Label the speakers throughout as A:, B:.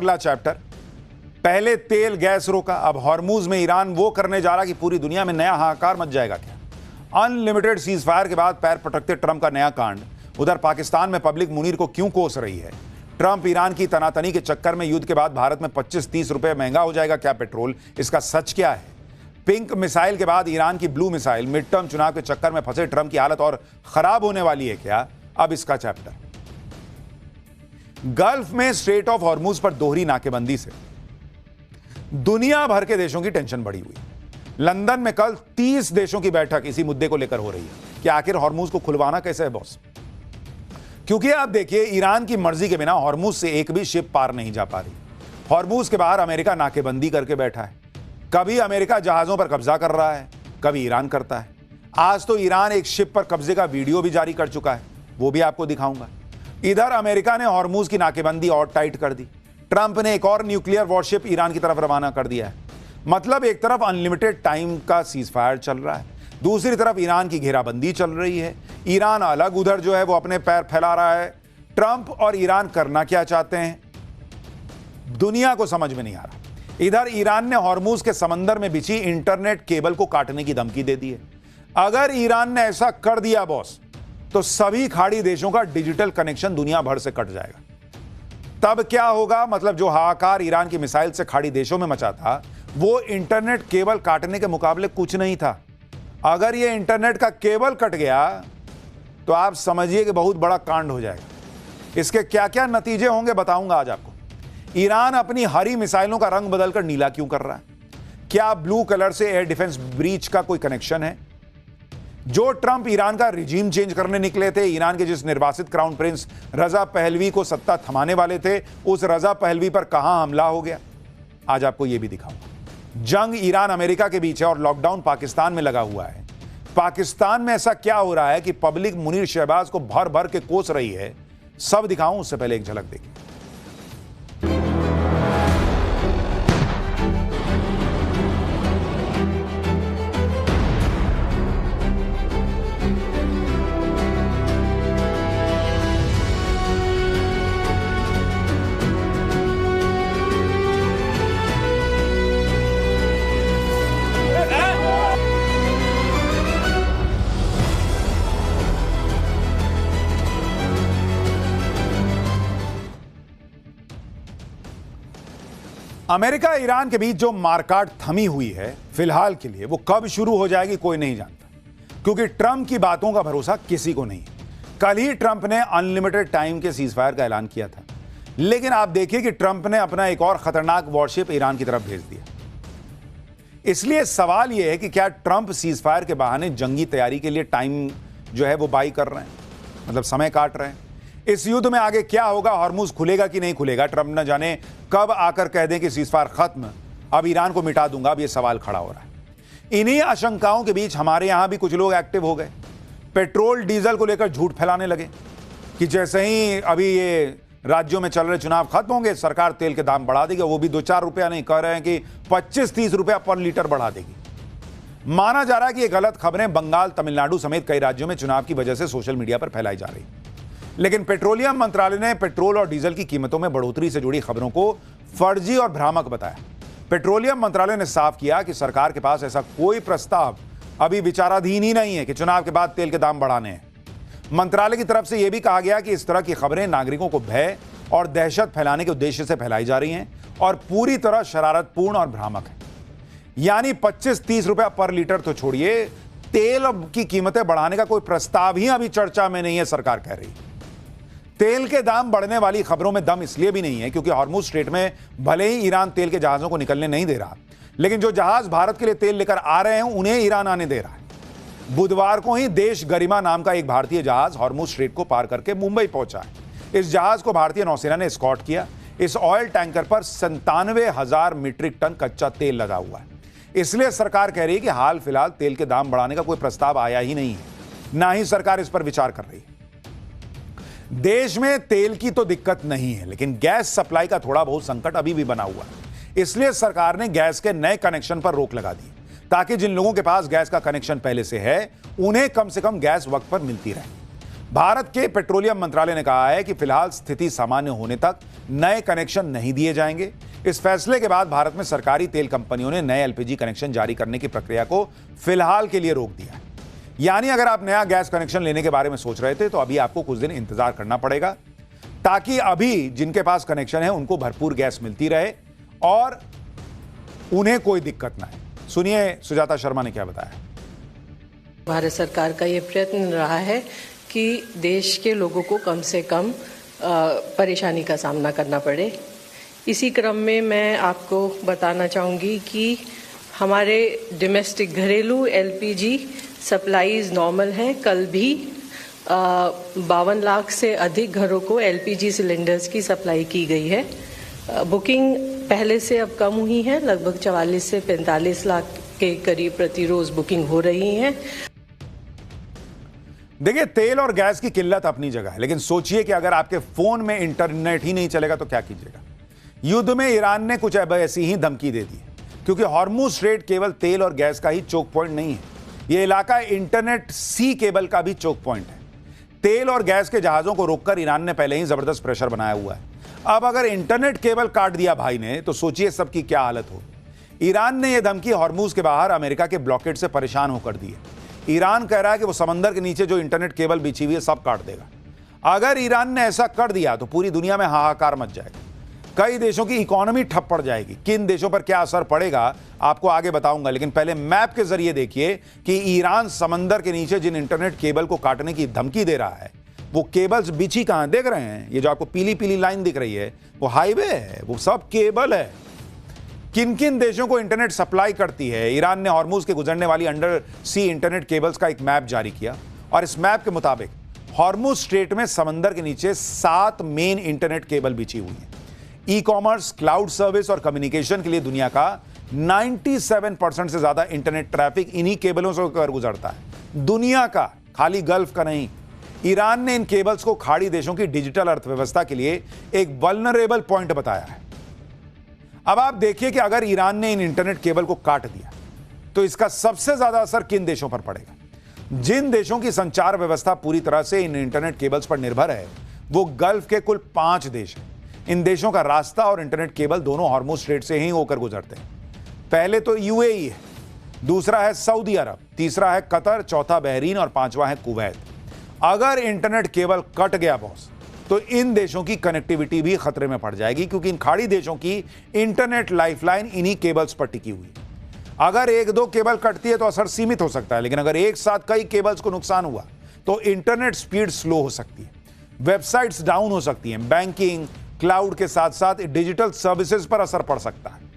A: अगला चैप्टर। पहले तेल गैस रोका, अब हॉर्मूज में ईरान वो करने जा रहा कि पूरी दुनिया में नया हाहाकार मच जाएगा क्या। अनलिमिटेड सीज फायर के बाद पैर पटकते ट्रंप का नया कांड। उधर पाकिस्तान में पब्लिक मुनीर को क्यों कोस रही है। ट्रंप ईरान की तनातनी के चक्कर में युद्ध के बाद भारत में 25-30 रुपए महंगा हो जाएगा क्या पेट्रोल, इसका सच क्या है। पिंक मिसाइल के बाद ईरान की ब्लू मिसाइल, मिड टर्म चुनाव के चक्कर में फंसे ट्रंप की हालत और खराब होने वाली है क्या, अब इसका चैप्टर। गल्फ में स्ट्रेट ऑफ हॉर्मूज पर दोहरी नाकेबंदी से दुनिया भर के देशों की टेंशन बढ़ी हुई। लंदन में कल 30 देशों की बैठक इसी मुद्दे को लेकर हो रही है कि आखिर हॉर्मूज को खुलवाना कैसे है बॉस। क्योंकि आप देखिए, ईरान की मर्जी के बिना हॉर्मूज से एक भी शिप पार नहीं जा पा रही। हॉर्मूज के बाहर अमेरिका नाकेबंदी करके बैठा है। कभी अमेरिका जहाजों पर कब्जा कर रहा है, कभी ईरान करता है। आज तो ईरान एक शिप पर कब्जे का वीडियो भी जारी कर चुका है, वो भी आपको दिखाऊंगा। इधर अमेरिका ने हॉर्मूज की नाकेबंदी और टाइट कर दी। ट्रंप ने एक और न्यूक्लियर वॉरशिप ईरान की तरफ रवाना कर दिया है। मतलब एक तरफ अनलिमिटेड टाइम का सीज फायर चल रहा है, दूसरी तरफ ईरान की घेराबंदी चल रही है। ईरान अलग उधर जो है वो अपने पैर फैला रहा है। ट्रंप और ईरान करना क्या चाहते हैं, दुनिया को समझ में नहीं आ रहा। इधर ईरान ने हॉर्मूज के समंदर में बिछी इंटरनेट केबल को काटने की धमकी दे दी है। अगर ईरान ने ऐसा कर दिया बॉस, तो सभी खाड़ी देशों का डिजिटल कनेक्शन दुनिया भर से कट जाएगा। तब क्या होगा, मतलब जो हाहाकार ईरान की मिसाइल से खाड़ी देशों में मचा था, वो इंटरनेट केबल काटने के मुकाबले कुछ नहीं था। अगर ये इंटरनेट का केबल कट गया तो आप समझिए कि बहुत बड़ा कांड हो जाएगा। इसके क्या क्या नतीजे होंगे बताऊंगा आज आपको। ईरान अपनी हरी मिसाइलों का रंग बदलकर नीला क्यों कर रहा है, क्या ब्लू कलर से एयर डिफेंस ब्रीच का कोई कनेक्शन है। जो ट्रंप ईरान का रिजीम चेंज करने निकले थे, ईरान के जिस निर्वासित क्राउन प्रिंस रजा पहलवी को सत्ता थमाने वाले थे, उस रजा पहलवी पर कहां हमला हो गया, आज आपको यह भी दिखाऊंगा। जंग ईरान अमेरिका के बीच है और लॉकडाउन पाकिस्तान में लगा हुआ है। पाकिस्तान में ऐसा क्या हो रहा है कि पब्लिक मुनीर शहबाज को भर भर के कोस रही है, सब दिखाऊं उससे पहले एक झलक देखिए। अमेरिका ईरान के बीच जो मारकाट थमी हुई है फिलहाल के लिए, वो कब शुरू हो जाएगी कोई नहीं जानता, क्योंकि ट्रंप की बातों का भरोसा किसी को नहीं है। कल ही ट्रंप ने अनलिमिटेड टाइम के सीज फायर का ऐलान किया था, लेकिन आप देखिए कि ट्रंप ने अपना एक और खतरनाक वॉरशिप ईरान की तरफ भेज दिया। इसलिए सवाल यह है कि क्या ट्रंप सीज फायर के बहाने जंगी तैयारी के लिए टाइम जो है वो बाई कर रहे हैं, मतलब समय काट रहे हैं। इस युद्ध में आगे क्या होगा, हॉर्मूज खुलेगा कि नहीं खुलेगा, ट्रंप न जाने कब आकर कह दें कि सीजफायर खत्म, अब ईरान को मिटा दूंगा, अब यह सवाल खड़ा हो रहा है। इन्हीं आशंकाओं के बीच हमारे यहां भी कुछ लोग एक्टिव हो गए। पेट्रोल डीजल को लेकर झूठ फैलाने लगे कि जैसे ही अभी ये राज्यों में चल रहे चुनाव खत्म होंगे, सरकार तेल के दाम बढ़ा देगी, वो भी 2-4 रुपया नहीं, कह रहे हैं कि 25-30 रुपया पर लीटर बढ़ा देगी। माना जा रहा है कि ये गलत खबरें बंगाल, तमिलनाडु समेत कई राज्यों में चुनाव की वजह से सोशल मीडिया पर फैलाई जा रही। लेकिन पेट्रोलियम मंत्रालय ने पेट्रोल और डीजल की कीमतों में बढ़ोतरी से जुड़ी खबरों को फर्जी और भ्रामक बताया। पेट्रोलियम मंत्रालय ने साफ किया कि सरकार के पास ऐसा कोई प्रस्ताव अभी विचाराधीन ही नहीं है कि चुनाव के बाद तेल के दाम बढ़ाने हैं। मंत्रालय की तरफ से यह भी कहा गया कि इस तरह की खबरें नागरिकों को भय और दहशत फैलाने के उद्देश्य से फैलाई जा रही हैं और पूरी तरह शरारतपूर्ण और भ्रामक है। यानी 25-30 रुपया पर लीटर तो छोड़िए, तेल की कीमतें बढ़ाने का कोई प्रस्ताव ही अभी चर्चा में नहीं है, सरकार कह रही। तेल के दाम बढ़ने वाली खबरों में दम इसलिए भी नहीं है क्योंकि हॉर्मूज स्ट्रेट में भले ही ईरान तेल के जहाजों को निकलने नहीं दे रहा, लेकिन जो जहाज भारत के लिए तेल लेकर आ रहे हैं उन्हें ईरान आने दे रहा है। बुधवार को ही देश गरिमा नाम का एक भारतीय जहाज हॉर्मूज स्ट्रेट को पार करके मुंबई पहुंचा है। इस जहाज को भारतीय नौसेना ने एस्कॉर्ट किया। इस ऑयल टैंकर पर 97,000 मीट्रिक टन कच्चा तेल लगा हुआ है। इसलिए सरकार कह रही है कि हाल फिलहाल तेल के दाम बढ़ाने का कोई प्रस्ताव आया ही नहीं है, ना ही सरकार इस पर विचार कर रही है। देश में तेल की तो दिक्कत नहीं है, लेकिन गैस सप्लाई का थोड़ा बहुत संकट अभी भी बना हुआ है। इसलिए सरकार ने गैस के नए कनेक्शन पर रोक लगा दी, ताकि जिन लोगों के पास गैस का कनेक्शन पहले से है उन्हें कम से कम गैस वक्त पर मिलती रहे। भारत के पेट्रोलियम मंत्रालय ने कहा है कि फिलहाल स्थिति सामान्य होने तक नए कनेक्शन नहीं दिए जाएंगे। इस फैसले के बाद भारत में सरकारी तेल कंपनियों ने नए एलपीजी कनेक्शन जारी करने की प्रक्रिया को फिलहाल के लिए रोक दिया है। यानी अगर आप नया गैस कनेक्शन लेने के बारे में सोच रहे थे तो अभी आपको कुछ दिन इंतजार करना पड़ेगा, ताकि अभी जिनके पास कनेक्शन है उनको भरपूर गैस मिलती रहे और उन्हें कोई दिक्कत ना आए। सुनिए सुजाता शर्मा ने क्या बताया।
B: भारत सरकार का ये प्रयत्न रहा है कि देश के लोगों को कम से कम परेशानी का सामना करना पड़े। इसी क्रम में मैं आपको बताना चाहूँगी कि हमारे डोमेस्टिक घरेलू एलपीजी सप्लाईज नॉर्मल हैं। कल भी 52 लाख से अधिक घरों को एलपीजी सिलेंडर्स की सप्लाई की गई है। बुकिंग पहले से अब कम हुई है, लगभग 44 से 45 लाख के करीब प्रतिरोज बुकिंग हो रही है।
A: देखिए, तेल और गैस की किल्लत अपनी जगह है, लेकिन सोचिए कि अगर आपके फोन में इंटरनेट ही नहीं चलेगा तो क्या कीजिएगा। युद्ध में ईरान ने कुछ ऐसी ही धमकी दे दी, क्योंकि हॉर्मुज स्ट्रेट केवल तेल और गैस का ही चोक पॉइंट नहीं है, यह इलाका इंटरनेट सी केबल का भी चोक पॉइंट है। तेल और गैस के जहाजों को रोककर ईरान ने पहले ही जबरदस्त प्रेशर बनाया हुआ है। अब अगर इंटरनेट केबल काट दिया भाई ने, तो सोचिए सबकी क्या हालत होगी। ईरान ने यह धमकी हॉर्मुज के बाहर अमेरिका के ब्लॉकेड से परेशान होकर दी है। ईरान कह रहा है कि वो समंदर के नीचे जो इंटरनेट केबल बिछी हुई है सब काट देगा। अगर ईरान ने ऐसा कर दिया तो पूरी दुनिया में हाहाकार मच जाएगा, कई देशों की इकोनॉमी ठप पड़ जाएगी। किन देशों पर क्या असर पड़ेगा आपको आगे बताऊंगा, लेकिन पहले मैप के जरिए देखिए कि ईरान समंदर के नीचे जिन इंटरनेट केबल को काटने की धमकी दे रहा है वो केबल्स बिछी कहां देख रहे हैं। ये जो आपको पीली पीली लाइन दिख रही है वो हाईवे है, वो सब केबल है। किन किन देशों को इंटरनेट सप्लाई करती है। ईरान ने हॉर्मुज के गुजरने वाली अंडर सी इंटरनेट केबल्स का एक मैप जारी किया और इस मैप के मुताबिक हॉर्मुज स्ट्रेट में समंदर के नीचे 7 मेन इंटरनेट केबल बिछी हुई है। ई कॉमर्स, क्लाउड सर्विस और कम्युनिकेशन के लिए दुनिया का 97% से ज्यादा इंटरनेट ट्रैफिक इन्हीं केबलों से होकर गुजरता है। दुनिया का, खाली गल्फ का नहीं। ईरान ने इन केबल्स को खाड़ी देशों की डिजिटल अर्थव्यवस्था के लिए एक वल्नरेबल पॉइंट बताया है। अब आप देखिए कि अगर ईरान ने इन इंटरनेट केबल को काट दिया तो इसका सबसे ज्यादा असर किन देशों पर पड़ेगा। जिन देशों की संचार व्यवस्था पूरी तरह से इन इंटरनेट केबल्स पर निर्भर है वो गल्फ के कुल 5 देश हैं। इन देशों का रास्ता और इंटरनेट केबल दोनों हॉर्मुज स्ट्रेट से ही होकर गुजरते हैं। पहले तो यूएई है, दूसरा है सऊदी अरब, तीसरा है कतर, चौथा बहरीन और 5वां है कुवैत। अगर इंटरनेट केबल कट गया बॉस, तो इन देशों की कनेक्टिविटी भी खतरे में पड़ जाएगी, क्योंकि इन खाड़ी देशों की इंटरनेट लाइफलाइन इन्हीं केबल्स पर टिकी हुई है। अगर 1-2 केबल कटती है तो असर सीमित हो सकता है, लेकिन अगर एक साथ कई केबल्स को नुकसान हुआ तो इंटरनेट स्पीड स्लो हो सकती है, वेबसाइट्स डाउन हो सकती हैं, बैंकिंग, क्लाउड के साथ साथ डिजिटल सर्विसेज पर असर पड़ सकता है।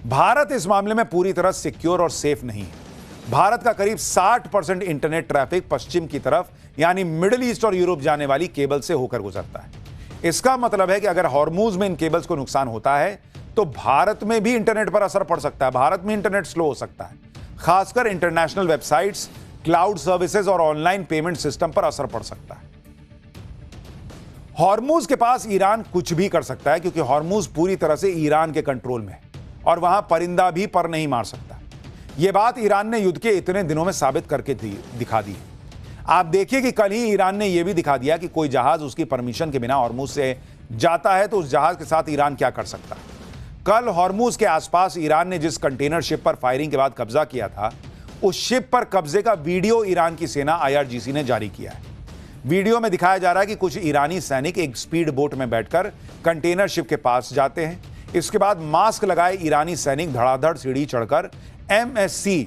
A: भारत इस मामले में पूरी तरह सिक्योर और सेफ नहीं है। भारत का करीब 60% इंटरनेट ट्रैफिक पश्चिम की तरफ यानी मिडिल ईस्ट और यूरोप जाने वाली केबल से होकर गुजरता है। इसका मतलब है कि अगर हॉर्मुज में इन केबल्स को नुकसान होता है तो भारत में भी इंटरनेट पर असर पड़ सकता है। भारत में इंटरनेट स्लो हो सकता है, खासकर इंटरनेशनल वेबसाइट्स, क्लाउड सर्विसेज और ऑनलाइन पेमेंट सिस्टम पर असर पड़ सकता है। हॉर्मुज के पास ईरान कुछ भी कर सकता है, क्योंकि हॉर्मुज पूरी तरह से ईरान के कंट्रोल में है और वहां परिंदा भी पर नहीं मार सकता। यह बात ईरान ने युद्ध के इतने दिनों में साबित करके दिखा दी है। आप देखिए कि कल ही ईरान ने यह भी दिखा दिया कि कोई जहाज उसकी परमिशन के बिना हॉर्मुज से जाता है तो उस जहाज के साथ ईरान क्या कर सकता है। कल हॉर्मुज के आसपास ईरान ने जिस कंटेनर शिप पर फायरिंग के बाद कब्जा किया था, उस शिप पर कब्जे का वीडियो ईरान की सेना IRGC ने जारी किया है। वीडियो में दिखाया जा रहा है कि कुछ ईरानी सैनिक एक स्पीड बोट में बैठकर कंटेनर शिप के पास जाते हैं। इसके बाद मास्क लगाए ईरानी सैनिक धड़ाधड़ सीढ़ी चढ़कर MSC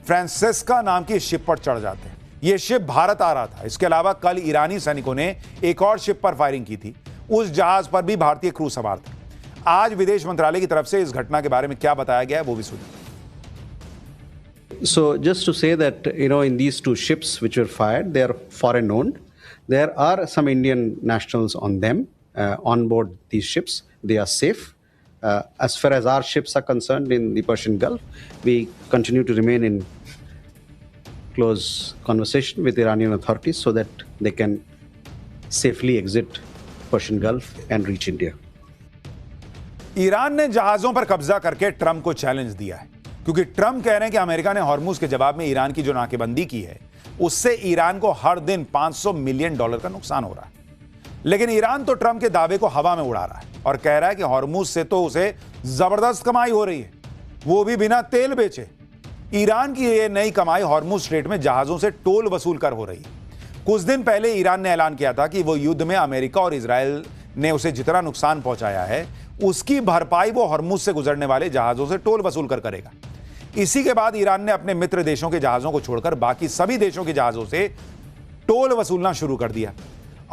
A: फ्रांसेस्का नाम की शिप पर चढ़ जाते हैं। यह शिप भारत आ रहा था। इसके अलावा कल ईरानी सैनिकों ने एक और शिप पर फायरिंग की थी। उस जहाज पर भी भारतीय क्रू सवार थे। आज विदेश मंत्रालय की तरफ से इस घटना के बारे में क्या बताया गया है वो भी सुनिए।
C: So just to say that, in these 2 ships which were fired, they are foreign owned. There are some Indian nationals on them, on board these ships. They are safe. As far as our ships are concerned in the Persian Gulf, we continue to remain in close conversation with Iranian authorities so that they can safely exit Persian Gulf and reach India.
A: Iran ने जहाजों पर कब्जा करके Trump को challenge दिया है, क्योंकि Trump कह रहे हैं कि अमेरिका ने हॉर्मुज के जवाब में ईरान की जो नाकेबंदी की है उससे ईरान को हर दिन $500 मिलियन का नुकसान हो रहा है। लेकिन ईरान तो ट्रंप के दावे को हवा में उड़ा रहा है और कह रहा है कि हॉर्मुज से तो उसे जबरदस्त कमाई हो रही है, वो भी बिना तेल बेचे। ईरान की ये नई कमाई हॉर्मुज स्ट्रेट में जहाजों से टोल वसूल कर हो रही है। कुछ दिन पहले ईरान ने ऐलान किया था कि वो युद्ध में अमेरिका और इजराइल ने उसे जितना नुकसान पहुंचाया है उसकी भरपाई वो हॉर्मुज से गुजरने वाले जहाजों से टोल वसूल कर करेगा। इसी के बाद ईरान ने अपने मित्र देशों के जहाजों को छोड़कर बाकी सभी देशों के जहाजों से टोल वसूलना शुरू कर दिया।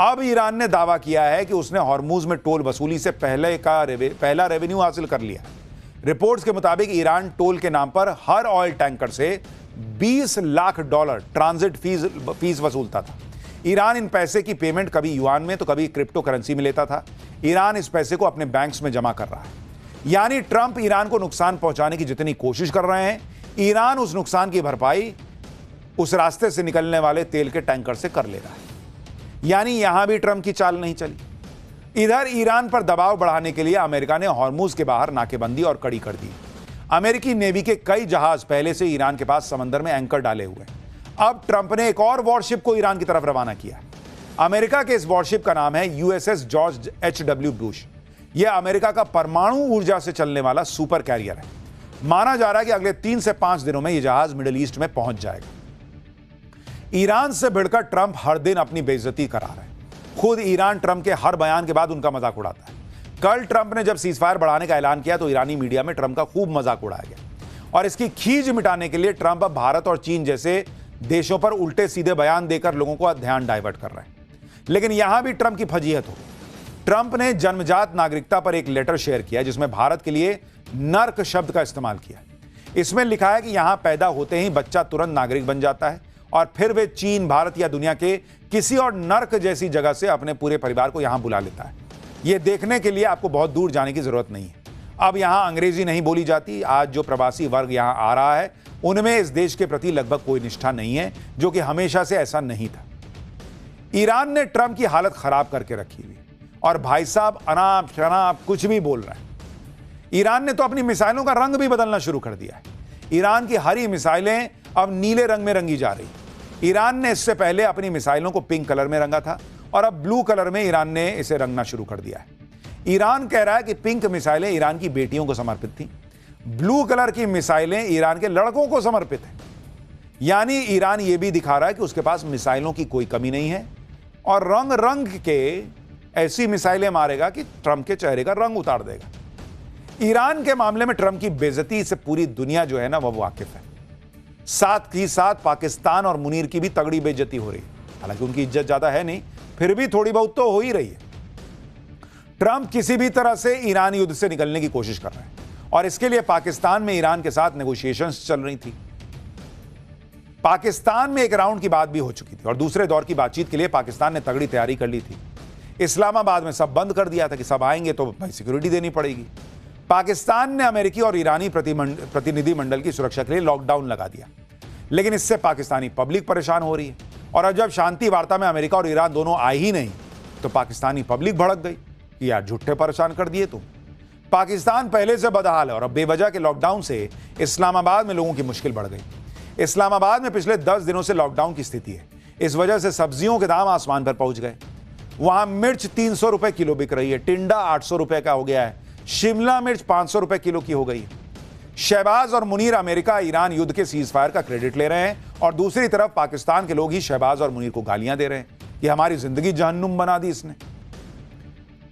A: अब ईरान ने दावा किया है कि उसने हॉर्मुज में टोल वसूली से पहला रेवेन्यू हासिल कर लिया। रिपोर्ट्स के मुताबिक ईरान टोल के नाम पर हर ऑयल टैंकर से $20 लाख ट्रांजिट फीस वसूलता था। ईरान इन पैसे की पेमेंट कभी युआन में तो कभी क्रिप्टो करेंसी में लेता था। ईरान इस पैसे को अपने बैंक्स में जमा कर रहा है। यानी ट्रंप ईरान को नुकसान पहुंचाने की जितनी कोशिश कर रहे हैं, ईरान उस नुकसान की भरपाई उस रास्ते से निकलने वाले तेल के टैंकर से कर ले रहा है। यानी यहां भी ट्रंप की चाल नहीं चली। इधर ईरान पर दबाव बढ़ाने के लिए अमेरिका ने हॉर्मुज के बाहर नाकेबंदी और कड़ी कर दी। अमेरिकी नेवी के कई जहाज पहले से ईरान के पास समंदर में एंकर डाले हुए हैं। अब ट्रंप ने एक और वॉरशिप को ईरान की तरफ रवाना किया। अमेरिका के इस वॉरशिप का नाम है USS जॉर्ज H.W. बुश। यह अमेरिका का परमाणु ऊर्जा से चलने वाला सुपर कैरियर है। माना जा रहा है कि अगले 3 से 5 दिनों में यह जहाज मिडिल ईस्ट में पहुंच जाएगा। ईरान से भिड़कर ट्रंप हर दिन अपनी बेइज्जती करा रहे हैं। खुद ईरान ट्रंप के हर बयान के बाद उनका मजाक उड़ाता है। कल ट्रंप ने जब सीजफायर बढ़ाने का ऐलान किया तो ईरानी मीडिया में ट्रंप का खूब मजाक उड़ाया गया और इसकी खींच मिटाने के लिए ट्रंप अब भारत और चीन जैसे देशों पर उल्टे सीधे बयान देकर लोगों को ध्यान डाइवर्ट कर रहे हैं। लेकिन यहां भी ट्रंप की फजीहत हो। ट्रंप ने जन्मजात नागरिकता पर एक लेटर शेयर किया जिसमें भारत के लिए नर्क शब्द का इस्तेमाल किया। इसमें लिखा है कि यहां पैदा होते ही बच्चा तुरंत नागरिक बन जाता है और फिर वे चीन, भारत या दुनिया के किसी और नर्क जैसी जगह से अपने पूरे परिवार को यहां बुला लेता है। यह देखने के लिए आपको बहुत दूर जाने की जरूरत नहीं है। अब यहां अंग्रेजी नहीं बोली जाती। आज जो प्रवासी वर्ग यहां आ रहा है उनमें इस देश के प्रति लगभग कोई निष्ठा नहीं है, जो कि हमेशा से ऐसा नहीं था। ईरान ने ट्रंप की हालत खराब करके रखी हुई और भाई साहब अनाप शनाप कुछ भी बोल रहे हैं। ईरान ने तो अपनी मिसाइलों का रंग भी बदलना शुरू कर दिया है। ईरान की हरी मिसाइलें अब नीले रंग में रंगी जा रही। ईरान ने इससे पहले अपनी मिसाइलों को पिंक कलर में रंगा था और अब ब्लू कलर में ईरान ने इसे रंगना शुरू कर दिया है। ईरान कह रहा है कि पिंक मिसाइलें ईरान की बेटियों को समर्पित थी, ब्लू कलर की मिसाइलें ईरान के लड़कों को समर्पित हैं। यानी ईरान यह भी दिखा रहा है कि उसके पास मिसाइलों की कोई कमी नहीं है और रंग रंग के ऐसी मिसाइलें मारेगा कि ट्रंप के चेहरे का रंग उतार देगा। ईरान के मामले में ट्रंप की बेइज्जती से पूरी दुनिया जो है ना वो वाकिफ है। साथ ही साथ पाकिस्तान और मुनीर की भी तगड़ी बेइज्जती हो रही है। हालांकि उनकी इज्जत ज्यादा है नहीं, फिर भी थोड़ी बहुत तो हो ही रही है। ट्रंप किसी भी तरह से ईरान युद्ध से निकलने की कोशिश कर रहे हैं और इसके लिए पाकिस्तान में ईरान के साथ नेगोशिएशंस चल रही थी। पाकिस्तान में एक राउंड की बात भी हो चुकी थी और दूसरे दौर की बातचीत के लिए पाकिस्तान ने तगड़ी तैयारी कर ली थी। इस्लामाबाद में सब बंद कर दिया था कि सब आएंगे तो भाई सिक्योरिटी देनी पड़ेगी। पाकिस्तान ने अमेरिकी और ईरानी प्रतिनिधि मंडल की सुरक्षा के लिए लॉकडाउन लगा दिया। लेकिन इससे पाकिस्तानी पब्लिक परेशान हो रही है और अब जब शांति वार्ता में अमेरिका और ईरान दोनों आए ही नहीं तो पाकिस्तानी पब्लिक भड़क गई कि यार झूठे परेशान कर दिए तुम। पाकिस्तान पहले से बदहाल है और अब बेवजह के लॉकडाउन से इस्लामाबाद में लोगों की मुश्किल बढ़ गई। इस्लामाबाद में पिछले 10 दिनों से लॉकडाउन की स्थिति है। इस वजह से सब्जियों के दाम आसमान पर पहुंच गए। वहां मिर्च 300 रुपए किलो बिक रही है, टिंडा 800 रुपए का हो गया है, शिमला मिर्च 500 रुपए किलो की हो गई है। शहबाज और मुनीर अमेरिका ईरान युद्ध के सीजफायर का क्रेडिट ले रहे हैं और दूसरी तरफ पाकिस्तान के लोग ही शहबाज और मुनीर को गालियां दे रहे हैं कि हमारी जिंदगी जहन्नुम बना दी इसने।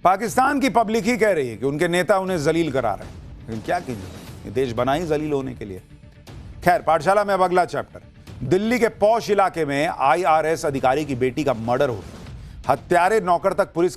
A: पाकिस्तान की पब्लिक ही कह रही है कि उनके नेता उन्हें जलील करा रहे हैं, लेकिन क्या कीजिए, ये देश बना ही जलील होने के लिए। खैर, पाठशाला में अब अगला चैप्टर। दिल्ली के पौश इलाके में IRS अधिकारी की बेटी का मर्डर हो गया। हत्यारे नौकर तक पुलिस